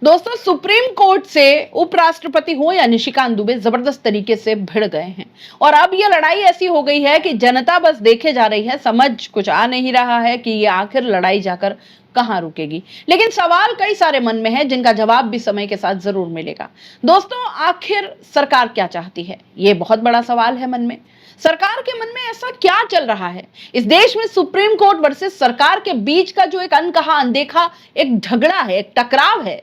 दोस्तों, supreme court से उपराष्ट्रपति हो या निशिकांत दुबे जबरदस्त तरीके से भिड़ गए हैं। और अब यह लड़ाई ऐसी हो गई है कि जनता बस देखे जा रही है। समझ कुछ आ नहीं रहा है कि ये आखिर लड़ाई जाकर कहां रुकेगी। लेकिन सवाल कई सारे मन में है जिनका जवाब भी समय के साथ जरूर मिलेगा। दोस्तों, आखिर सरकार क्या चाहती है, ये बहुत बड़ा सवाल है मन में। सरकार के मन में ऐसा क्या चल रहा है? इस देश में सुप्रीम कोर्ट वर्सेस सरकार के बीच का जो एक अनकहा अनदेखा एक झगड़ा है, एक टकराव है,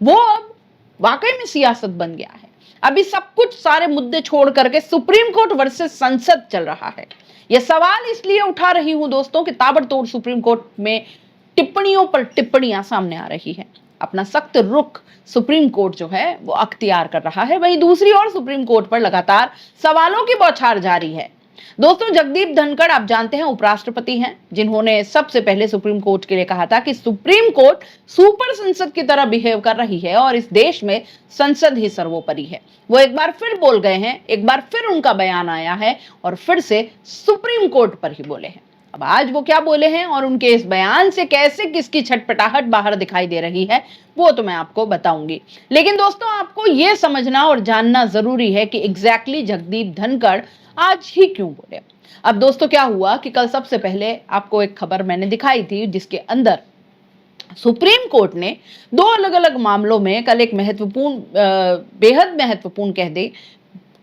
वो अब वाकई में सियासत बन गया है। अभी सब कुछ सारे मुद्दे छोड़ करके सुप्रीम कोर्ट वर्सेस संसद चल रहा है। यह सवाल इसलिए उठा रही हूं दोस्तों कि ताबड़तोड़ सुप्रीम कोर्ट में टिप्पणियों पर टिप्पणियां सामने आ रही है। अपना सख्त रुख सुप्रीम कोर्ट जो है वो अख्तियार कर रहा है। वहीं दूसरी ओर सुप्रीम कोर्ट पर लगातार सवालों की बौछार जारी है। दोस्तों, जगदीप धनखड़ आप जानते हैं उपराष्ट्रपति हैं, जिन्होंने सबसे पहले सुप्रीम कोर्ट के लिए कहा था कि सुप्रीम कोर्ट सुपर संसद की तरह बिहेव कर रही है और इस देश में संसद ही सर्वोपरि है। वो एक बार फिर बोल गए हैं, एक बार फिर उनका बयान आया है और फिर से सुप्रीम कोर्ट पर ही बोले हैं। अब आज वो क्या बोले हैं और उनके इस बयान से कैसे किसकी छटपटाहट बाहर दिखाई दे रही है, वो तो मैं आपको बताऊंगी। लेकिन दोस्तों, आपको यह समझना और जानना जरूरी है कि एग्जैक्टली जगदीप धनखड़ आज ही क्यों बोले। अब दोस्तों, क्या हुआ कि कल सबसे पहले आपको एक खबर मैंने दिखाई थी जिसके अंदर सुप्रीम कोर्ट ने दो अलग अलग मामलों में कल एक महत्वपूर्ण बेहद महत्वपूर्ण कह दे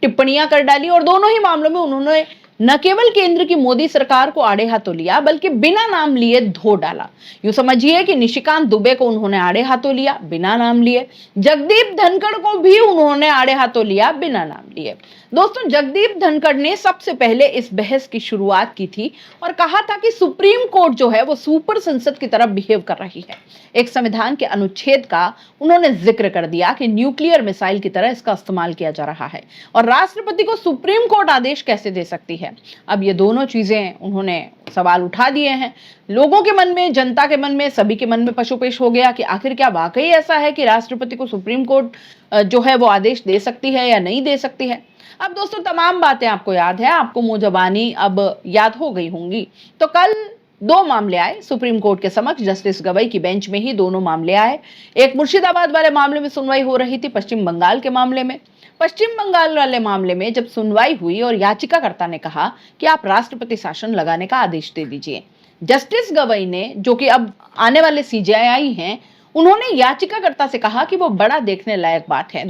टिप्पणियां कर डाली। और दोनों ही मामलों में उन्होंने न केवल केंद्र की मोदी सरकार को आड़े हाथों लिया, बल्कि बिना नाम लिए धो डाला। यूं समझिए कि निशिकांत दुबे को उन्होंने आड़े हाथों लिया बिना नाम लिए, जगदीप धनखड़ को भी उन्होंने आड़े हाथों लिया बिना नाम लिए। दोस्तों, जगदीप धनखड़ ने सबसे पहले इस बहस की शुरुआत की थी और कहा था कि सुप्रीम कोर्ट जो है वो सुपर संसद की तरह बिहेव कर रही है। एक संविधान के अनुच्छेद का उन्होंने जिक्र कर दिया कि न्यूक्लियर मिसाइल की तरह इसका इस्तेमाल किया जा रहा है और राष्ट्रपति को सुप्रीम कोर्ट आदेश कैसे दे सकती है। अब ये दोनों चीजें उन्होंने सवाल उठा दिए हैं। लोगों के मन में, जनता के मन में, सभी के मन में पशुपेश हो गया कि आखिर क्या वाकई ऐसा है कि राष्ट्रपति को सुप्रीम कोर्ट जो है वो आदेश दे सकती है या नहीं दे सकती है। अब दोस्तों, तमाम बातें आपको याद है, आपको मुंह जबानी अब याद हो गई होंगी। तो कल दो मामले आए सुप्रीम कोर्ट के समक्ष। जस्टिस गवई की बेंच में ही दोनों मामले आए। एक मुर्शिदाबाद वाले मामले में सुनवाई हो रही थी, पश्चिम बंगाल के मामले में। पश्चिम बंगाल वाले मामले में जब सुनवाई हुई और याचिकाकर्ता ने कहा कि आप राष्ट्रपति शासन लगाने का आदेश दे दीजिए, जस्टिस गवई ने, जो कि अब आने वाले सीजेआई हैं, उन्होंने याचिकाकर्ता से कहा कि वो बड़ा देखने लायक बात है।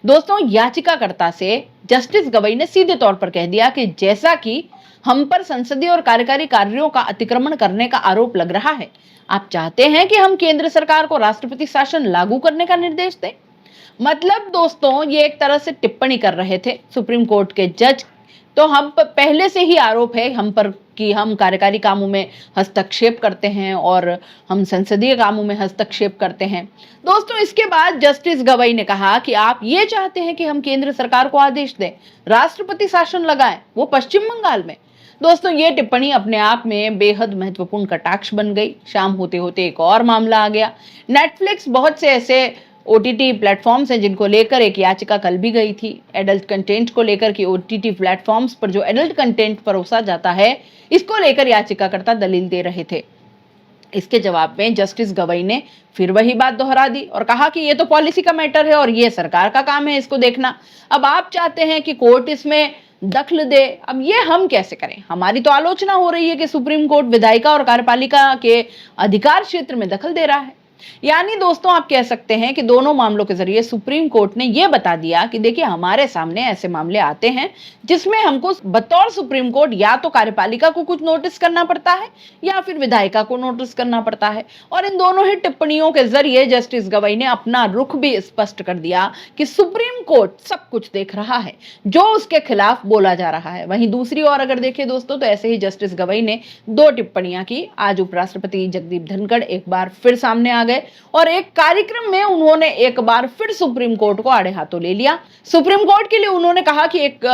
दोस्तों, याचिकाकर्ता से जस्टिस गवई ने सीधे तौर पर कह दिया कि जैसा कि हम पर संसदीय और कार्यकारी कार्यों का अतिक्रमण करने का आरोप लग रहा है, आप चाहते हैं कि हम केंद्र सरकार को राष्ट्रपति शासन लागू करने का निर्देश दें। मतलब दोस्तों, ये एक तरह से टिप्पणी कर रहे थे सुप्रीम कोर्ट के जज। तो हम पर पहले से ही आरोप है हम पर कि हम कार्यकारी कामों में हस्तक्षेप करते हैं और हम संसदीय कामों में हस्तक्षेप करते हैं। दोस्तों, इसके बाद जस्टिस गवई ने कहा कि आप ये चाहते हैं कि हम केंद्र सरकार को आदेश दें, राष्ट्रपति शासन लगाएं, वो पश्चिम बंगाल में। दोस्तों, ये टिप्पणी अपने आप में बेहद महत्वपूर्ण कटाक्ष बन गई। शाम होते होते एक और मामला आ गया। नेटफ्लिक्स, बहुत से ऐसे ओटीटी प्लेटफॉर्म्स हैं जिनको लेकर एक याचिका कल भी गई थी, एडल्ट कंटेंट को लेकर कि ओटीटी प्लेटफॉर्म्स पर जो एडल्ट कंटेंट परोसा जाता है, इसको लेकर याचिकाकर्ता दलील दे रहे थे। इसके जवाब में जस्टिस गवई ने फिर वही बात दोहरा दी और कहा कि ये तो पॉलिसी का मैटर है और ये सरकार का काम है इसको देखना। अब आप चाहते हैं कि कोर्ट इसमें दखल दे। अब ये हम कैसे करें? हमारी तो आलोचना हो रही है कि सुप्रीम कोर्ट विधायिका और कार्यपालिका के अधिकार क्षेत्र में दखल दे रहा है। यानी दोस्तों, आप कह सकते हैं कि दोनों मामलों के जरिए सुप्रीम कोर्ट ने यह बता दिया कि देखिए, हमारे सामने ऐसे मामले आते हैं जिसमें हमको बतौर सुप्रीम कोर्ट या तो कार्यपालिका को कुछ नोटिस करना पड़ता है या फिर विधायिका को नोटिस करना पड़ता है। और इन दोनों ही टिप्पणियों के जरिए जस्टिस गवई ने अपना रुख भी स्पष्ट कर दिया कि सुप्रीम कोर्ट सब कुछ देख रहा है जो उसके खिलाफ बोला जा रहा है। वहीं दूसरी ओर अगर देखें दोस्तों, तो ऐसे ही जस्टिस गवई ने दो टिप्पणियां की। आज उपराष्ट्रपति जगदीप धनखड़ एक बार फिर सामने आ गए और एक कार्यक्रम में उन्होंने एक बार फिर सुप्रीम कोर्ट को आड़े हाथों ले लिया। सुप्रीम कोर्ट के लिए उन्होंने कहा कि एक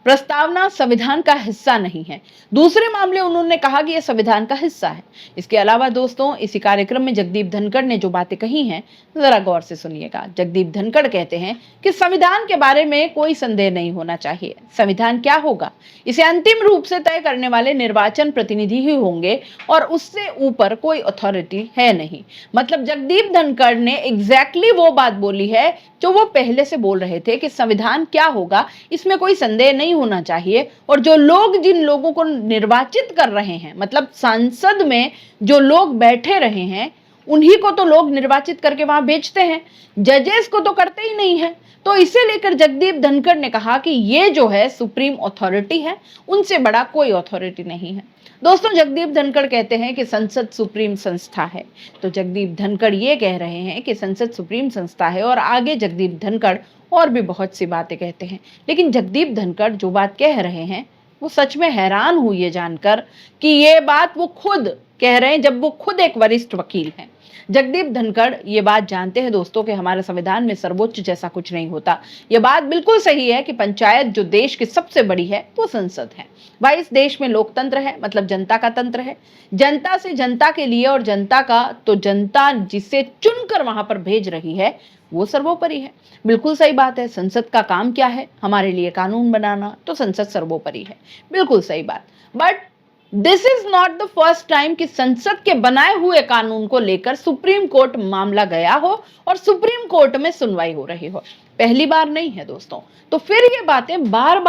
प्रस्तावना संविधान का हिस्सा नहीं है। दूसरे मामले उन्होंने कहा कि यह संविधान का हिस्सा है। इसके अलावा दोस्तों, इसी कार्यक्रम में जगदीप धनखड़ ने जो बातें कही हैं, जरा गौर से सुनिएगा। जगदीप धनखड़ कहते हैं कि संविधान के बारे में कोई संदेह नहीं होना चाहिए। संविधान क्या होगा, इसे अंतिम रूप से तय करने वाले निर्वाचन प्रतिनिधि ही होंगे और उससे ऊपर कोई अथॉरिटी है नहीं। मतलब जगदीप धनखड़ ने एग्जैक्टली वो बात बोली है जो वो पहले से बोल रहे थे कि संविधान क्या होगा इसमें कोई संदेह नहीं होना चाहिए। और जो लोग, जिन लोगों को निर्वाचित कर रहे हैं, मतलब संसद में जो लोग बैठे रहे हैं, उन्हीं को तो लोग निर्वाचित करके वहां भेजते हैं, जजेस को तो करते ही नहीं है। तो इसे लेकर जगदीप धनखड़ ने कहा कि ये जो है सुप्रीम अथॉरिटी है, उनसे बड़ा कोई अथॉरिटी नहीं है। दोस्तों, जगदीप धनखड़ कहते हैं कि संसद सुप्रीम संस्था है। तो जगदीप धनखड़ ये कह रहे हैं कि संसद सुप्रीम संस्था है, और आगे जगदीप धनखड़ और भी बहुत सी बातें कहते हैं। लेकिन जगदीप धनखड़ जो बात कह रहे हैं, वो सच में हैरान हुई ये जानकर कि ये बात वो खुद कह रहे हैं, जब वो खुद एक वरिष्ठ वकील हैं। जगदीप धनखड़ ये बात जानते हैं दोस्तों कि हमारे संविधान में सर्वोच्च जैसा कुछ नहीं होता। ये बात बिल्कुल सही है कि पंचायत जो देश की सबसे बड़ी है वो संसद है। भाई, इस देश में लोकतंत्र है, मतलब जनता का तंत्र है। जनता से जनता के लिए, और जनता का तो जनता जिसे चुनकर वहां पर भेज रही है वो सर्वोपरि है। बिल्कुल सही बात है। संसद का काम क्या है? हमारे लिए कानून बनाना। तो संसद सर्वोपरि है, बिल्कुल सही बात। But this is not the first time कि संसद के बनाए हुए कानून को लेकर सुप्रीम कोर्ट मामला गया हो और सुप्रीम कोर्ट में सुनवाई हो रही हो। पहली बार नहीं है दोस्तों। तो फिर ये बातें बार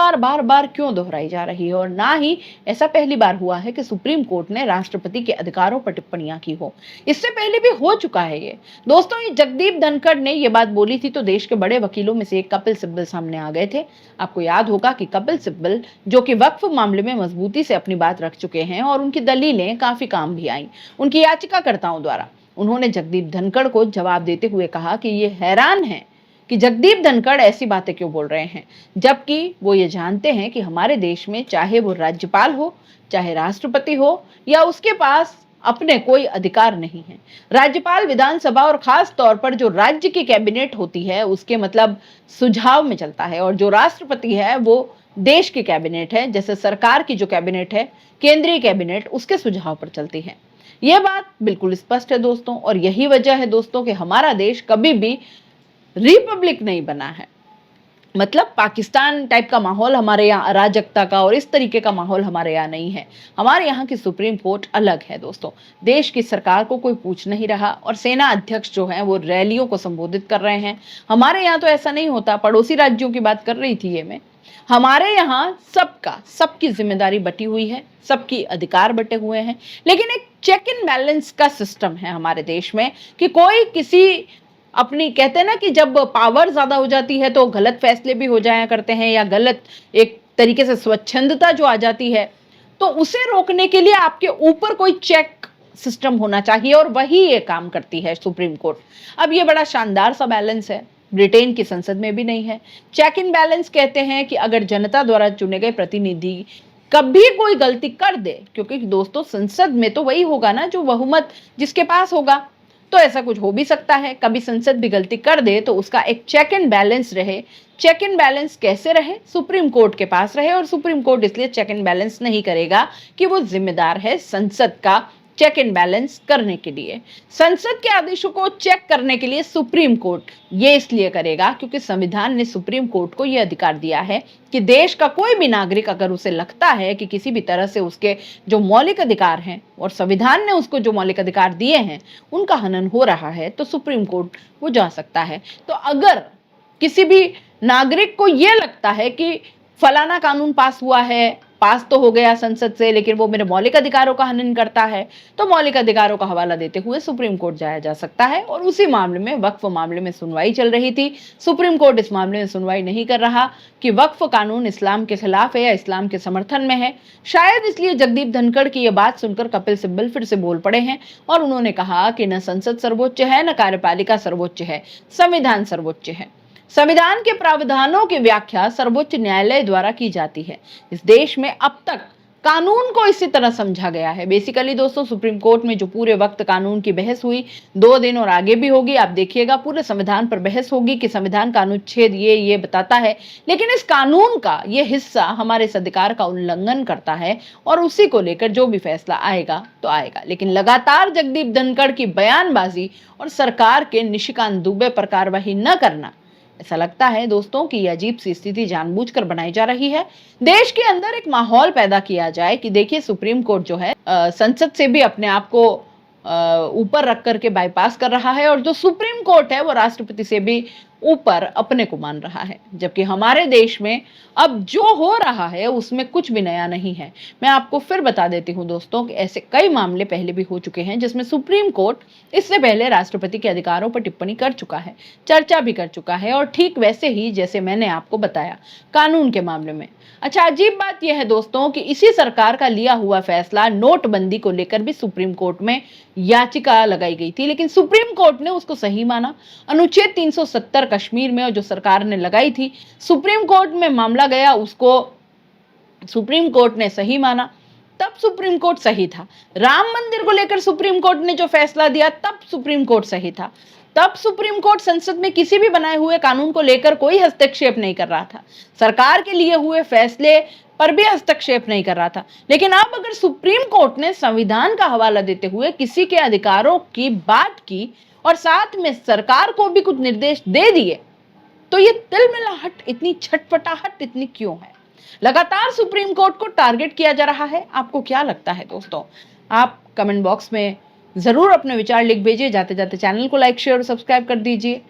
बार क्यों दोहराई जा रही है? और ना ही ऐसा पहली बार हुआ है कि सुप्रीम कोर्ट ने राष्ट्रपति के अधिकारों पर टिप्पणियां की हो। इससे पहले भी हो चुका है ये। दोस्तों, ये जगदीप धनखड़ ने ये बात बोली थी तो देश के बड़े वकीलों में से एक कपिल सिब्बल सामने आ गए थे। आपको याद होगा कि कपिल सिब्बल, जो कि वक्फ मामले में मजबूती से अपनी बात रख चुके हैं और उनकी दलीलें काफी काम भी आई उनकी याचिकाकर्ताओं द्वारा, उन्होंने जगदीप धनखड़ को जवाब देते हुए कहा कि ये हैरान है कि जगदीप धनखड़ ऐसी बातें क्यों बोल रहे हैं, जबकि वो ये जानते हैं कि हमारे देश में चाहे वो राज्यपाल हो, चाहे राष्ट्रपति हो, या उसके पास अपने कोई अधिकार नहीं है। राज्यपाल विधानसभा और खास तौर पर जो राज्य की कैबिनेट होती है उसके मतलब सुझाव में चलता है, और जो राष्ट्रपति है वो देश की कैबिनेट है, जैसे सरकार की जो कैबिनेट है, केंद्रीय कैबिनेट, उसके सुझाव पर चलती है। यह बात बिल्कुल स्पष्ट है दोस्तों, और यही वजह है दोस्तों कि हमारा देश कभी भी रिपब्लिक नहीं बना है। मतलब पाकिस्तान टाइप का माहौल हमारे यहाँ, अराजकता का और इस तरीके का माहौल हमारे यहाँ नहीं है। हमारे यहाँ की सुप्रीम कोर्ट अलग है दोस्तों। देश की सरकार को कोई पूछ नहीं रहा, और सेना अध्यक्ष जो हैं वो रैलियों को संबोधित कर रहे हैं। हमारे यहाँ तो ऐसा नहीं होता। पड़ोसी राज्यों की बात कर रही थी ये मैं। हमारे यहाँ सबकी जिम्मेदारी बटी हुई है, सबकी अधिकार बटे हुए हैं, लेकिन एक चेक एंड बैलेंस का सिस्टम है हमारे देश में कि कोई किसी अपनी, कहते हैं ना कि जब पावर ज्यादा हो जाती है तो गलत फैसले भी हो जाया करते हैं, या गलत एक तरीके से स्वच्छंदता जो आ जाती है, तो उसे रोकने के लिए आपके ऊपर कोई चेक सिस्टम होना चाहिए, और वही ये काम करती है सुप्रीम कोर्ट। अब ये बड़ा शानदार सा बैलेंस है, ब्रिटेन की संसद में भी नहीं है। चेक इन बैलेंस कहते हैं कि अगर जनता द्वारा चुने गए प्रतिनिधि कभी कोई गलती कर दे, क्योंकि दोस्तों संसद में तो वही होगा ना जो बहुमत जिसके पास होगा, तो ऐसा कुछ हो भी सकता है कभी संसद भी गलती कर दे, तो उसका एक चेक एंड बैलेंस रहे। चेक एंड बैलेंस कैसे रहे? सुप्रीम कोर्ट के पास रहे, और सुप्रीम कोर्ट इसलिए चेक एंड बैलेंस नहीं करेगा कि वो जिम्मेदार है संसद का चेक एंड बैलेंस करने के लिए। संसद के आदेशों को चेक करने के लिए सुप्रीम कोर्ट ये इसलिए करेगा क्योंकि संविधान ने सुप्रीम कोर्ट को यह अधिकार दिया है कि देश का कोई भी नागरिक अगर उसे लगता है कि किसी भी तरह से उसके जो मौलिक अधिकार हैं, और संविधान ने उसको जो मौलिक अधिकार दिए हैं, उनका हनन हो रहा है, तो सुप्रीम कोर्ट वो जा सकता है। तो अगर किसी भी नागरिक को यह लगता है कि फलाना कानून पास हुआ है, पास तो हो गया संसद से, लेकिन वो मेरे मौलिक अधिकारों का हनन करता है, तो मौलिक अधिकारों का हवाला देते हुए सुप्रीम कोर्ट जाया जा सकता है। और उसी मामले में, वक्फ मामले में सुनवाई चल रही थी। सुप्रीम कोर्ट इस मामले में सुनवाई नहीं कर रहा कि वक्फ कानून इस्लाम के खिलाफ है या इस्लाम के समर्थन में है। शायद इसलिए जगदीप धनखड़ की यह बात सुनकर कपिल सिब्बल फिर से बोल पड़े हैं, और उन्होंने कहा कि न संसद सर्वोच्च है, न कार्यपालिका सर्वोच्च है, संविधान सर्वोच्च है। संविधान के प्रावधानों की व्याख्या सर्वोच्च न्यायालय द्वारा की जाती है। इस देश में अब तक कानून को इसी तरह समझा गया है। बेसिकली दोस्तों, सुप्रीम कोर्ट में जो पूरे वक्त कानून की बहस हुई, 2 दिन और आगे भी होगी, आप देखिएगा पूरे संविधान पर बहस होगी कि संविधान का अनुच्छेद ये बताता है, लेकिन इस कानून का ये हिस्सा हमारे इस अधिकार का उल्लंघन करता है और उसी को लेकर जो भी फैसला आएगा तो आएगा। लेकिन लगातार जगदीप धनखड़ की बयानबाजी और सरकार के निशिकांत दुबे पर कार्रवाई न करना, ऐसा लगता है दोस्तों कि यह अजीब सी स्थिति जानबूझकर बनाई जा रही है। देश के अंदर एक माहौल पैदा किया जाए कि देखिए सुप्रीम कोर्ट जो है संसद से भी अपने आप को ऊपर रख करके बाईपास कर रहा है और जो सुप्रीम कोर्ट है वो राष्ट्रपति से भी ऊपर अपने को मान रहा है, जबकि हमारे देश में अब जो हो रहा है उसमें कुछ भी नया नहीं है। मैं आपको फिर बता देती हूं दोस्तों कि ऐसे कई मामले पहले भी हो चुके हैं जिसमें सुप्रीम कोर्ट इससे पहले राष्ट्रपति के अधिकारों पर टिप्पणी कर चुका है, चर्चा भी कर चुका है, और ठीक वैसे ही जैसे मैंने आपको बताया कानून के मामले में। अच्छा, अजीब बात यह है दोस्तों कि इसी सरकार का लिया हुआ फैसला नोटबंदी को लेकर भी सुप्रीम कोर्ट में याचिका लगाई गई थी, लेकिन सुप्रीम कोर्ट ने उसको सही माना। अनुच्छेद 370 कश्मीर में जो सरकार ने लगाई थी, सुप्रीम कोर्ट में मामला गया, उसको सुप्रीम कोर्ट ने सही माना, तब सुप्रीम कोर्ट सही था। राम मंदिर को लेकर सुप्रीम कोर्ट ने जो फैसला दिया तब सुप्रीम कोर्ट सही था। तब सुप्रीम कोर्ट संसद में किसी भी बनाए हुए कानून को लेकर कोई हस्तक्षेप नहीं कर रहा था, सरकार के लिए हुए फैसले पर भी हस्तक्षेप नहीं कर रहा था। लेकिन अब अगर सुप्रीम कोर्ट ने संविधान का हवाला देते हुए किसी के अधिकारों की बात की और साथ में सरकार को भी कुछ निर्देश दे दिए, तो ये तिलमिलाहट, इतनी छटपटाहट इतनी क्यों है? लगातार सुप्रीम कोर्ट को टारगेट किया जा रहा है। आपको क्या लगता है दोस्तों? आप कमेंट बॉक्स में जरूर अपने विचार लिख भेजिए। जाते जाते चैनल को लाइक, शेयर और सब्सक्राइब कर दीजिए।